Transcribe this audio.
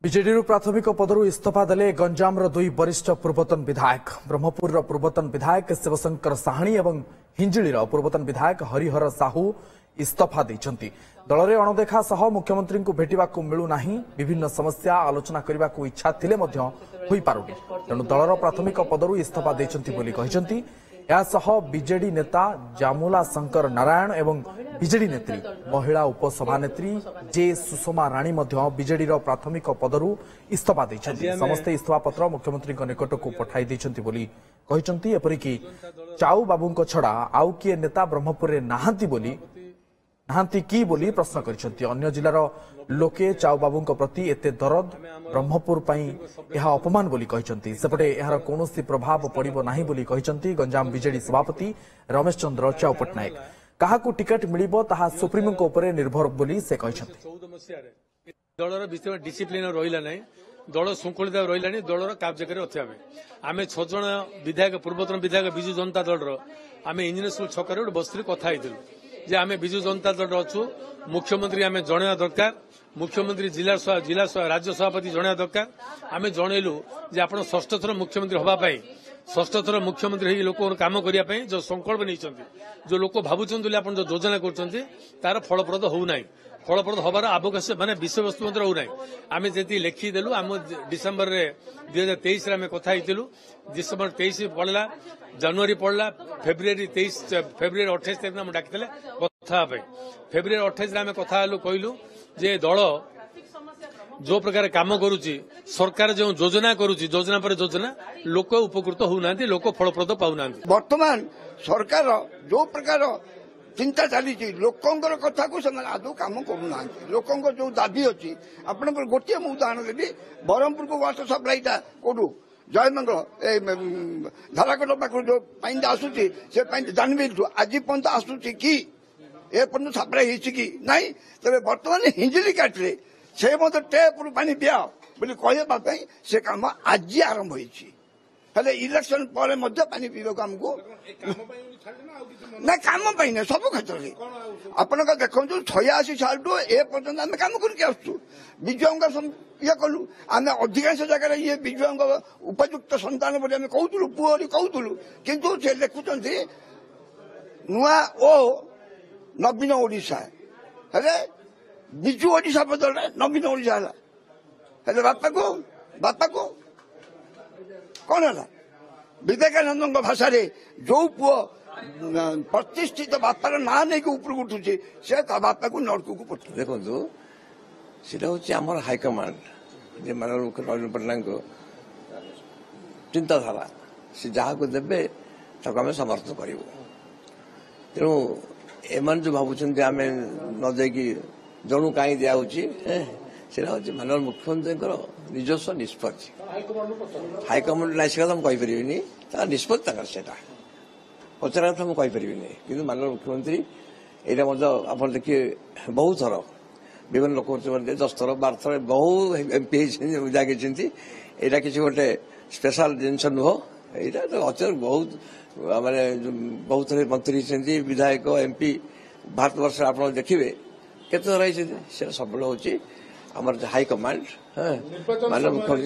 विजेडी प्राथमिक पदर इस्तीफा देले गंजाम दुई वरिष्ठ पूर्वतन विधायक ब्रह्मपुर पूर्वतन विधायक शिवशंकर साहाणी और हिंजिलीर पूर्वतन विधायक हरिहर साहू इस्तीफा देइछन्ति। दल में अणदेखा सह मुख्यमंत्री को भेटा मिलूना विभिन्न समस्या आलोचना करने को इच्छा थिले मध्य होई पारुनी तेणु दलर प्राथमिक पदर इस्तीफा देइछन्ति बोली कहिसन्ति। यासह बीजेडी नेता जामुला शंकर नारायण एवं बीजेडी नेत्री महिला उपसभानेत्री जे सुषमा राणी बीजेडी प्राथमिक पदर इस्तीफा देइछन्ति। समस्ते इस्तीफा पत्र मुख्यमंत्री निकट को पठाई देइछन्ति बोली कहिसन्ति। एपरिकी चाऊ बाबू छड़ा आउ किए नेता ब्रह्मपुर नाहांती बोली प्रश्न करिसन्ति। अन्य जिलार लोके चाऊ बाबू प्रति एते दरद ब्रह्मपुर पई यह अपमान बोली कहिसन्ति। सेपटे यार कोनोसी प्रभाव पड़िबो नाही बोली कहिसन्ति गंजाम बीजेडी सभापति रमेश चंद्र चाऊ पटनायक। काहाकू टिकट मिलिबो ताहा सुप्रीमो को ऊपर निर्भर बोली से कहिसन्ति। दलर विषय डिसिप्लिन रहिला नै, दल शृंखलित रहिला नै, दलर कार्यकारी अथिया आमे 6 जण विधायक पूर्वतन विधायक बिजु जनता दलर आमे इंजीनियर स्कूल छकरे बस्ती कथा होइतिलु जे आमे बिजु जनता दल अच्छु मुख्यमंत्री आमे जणा दरकार, मुख्यमंत्री जिला राज्य सभापति जणा दरकार। आमे जणैलु जे आपण षष्ठ थर मुख्यमंत्री हवा पाई, षष्ठ थर मुख्यमंत्री लोक काम करिया पाई जो संकल्प नैछन्ति, जो लोक भाबुछन्ति आपण जो योजना करछन्ति तार फलप्रद होउ नाही, फलप्रद हबार आवश्यक माने विषय वस्तु मंत्र होउ नाही। आमे जेति लेखिदेलु आम डिसेम्बर रे 2023 रे आमे कथा हैतिलु। डिसेम्बर 23 पड़ला, जनवरी पड़ला, फेब्रुआरी 28 तारिख में डाकिले कथा फेब्रुआरी 28 आम कथा कहलु जे दल जो प्रकार काम करुच्ची, सरकार जो योजना करुच्ची, योजना पर योजना लोक उपकृत होना, लोक फलप्रद पाऊना। वर्तमान सरकार जो प्रकार चिंता चली लोकंर कथा को आदौ कम करूना, लोकंर जो दाबी अच्छी आप गोटे मुझे उदाहरण देवी ब्रह्मपुर को वाटर सप्लाईटा कौटू जयमंगल धाराकट पाख जो पानी आसूसी से जानवी आज पर्यंत आसूसी कि एपर्यंत सप्लाई कि ना तेरे बर्तमान हिंजिली काट्रे से टेप रु पानी पिया बोली कहवाई से कम आज आरंभ होले इलेक्शन पर पानी पीवा आमको ना कम ना सब क्षेत्र में आप देखो 86 साल टू ए पर्यटन आम कम करके आसु विजय ये कलु आम अधिकांश जगह ये विजय उपयुक्त संतान बोली आम कहूलु पुओली कहूलु किंतु से लिखुंट नुआ ओ नवीन ओडिशा हेले विजु ओडिशा बदल नवीन ओडिशा है बापा को कौन है विवेकानंद भाषा जो पुओ प्रतिष्ठित बापार ना नहीं ऊपर उठुचे से बापा को नड़कू को पठ देखो सीटा हूँ हाइकमांड माननीय नवीन पट्टनायक चिंताधारा सी जहाँ को देवे आम समर्थन करूँ। तेणु एम जो भावुं आम न देकी जणु कहीं दिखाई हूँ माननीय मुख्यमंत्री निजस्व निष्पत्ति हाइकमांड ना से कहीपर निष्पत्ति पचरा कथा मुझे कहीपर कि माननीय मुख्यमंत्री यहाँ आप देखिए बहुत थर विभिन्न लोक 10 थर 12 थर बहु एमपी जागे यहाँ किसी गोटे स्पेशल जिनस नुह यहाँ तो अचार बहुत माने बहुत थर मंत्री विधायक एमपी भारत वर्ष आप देखिए केत थर सब हूँ हाइकमांड माननीय मुख्यमंत्री